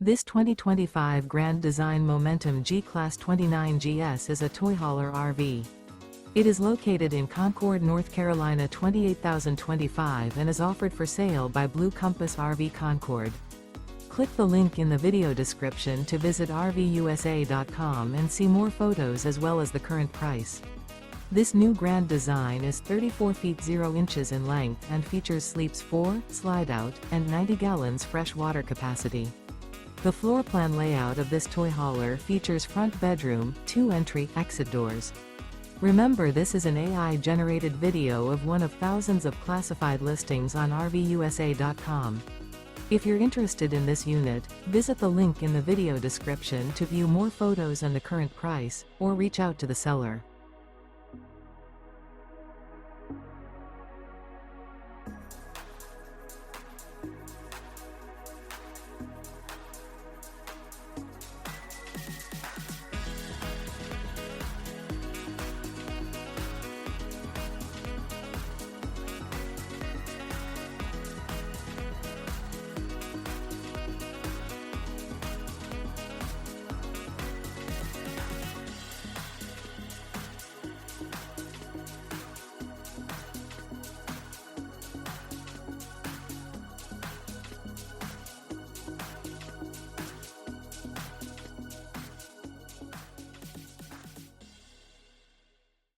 This 2025 Grand Design Momentum G-Class 29GS is a toy hauler RV. It is located in Concord, North Carolina 28025 and is offered for sale by Blue Compass RV Concord. Click the link in the video description to visit RVUSA.com and see more photos as well as the current price. This new Grand Design is 34 feet 0 inches in length and features sleeps 4, slide-out, and 90 gallons fresh water capacity. The floor plan layout of this toy hauler features front bedroom, 2 entry/exit doors. Remember, this is an AI-generated video of one of thousands of classified listings on RVUSA.com. If you're interested in this unit, visit the link in the video description to view more photos and the current price, or reach out to the seller.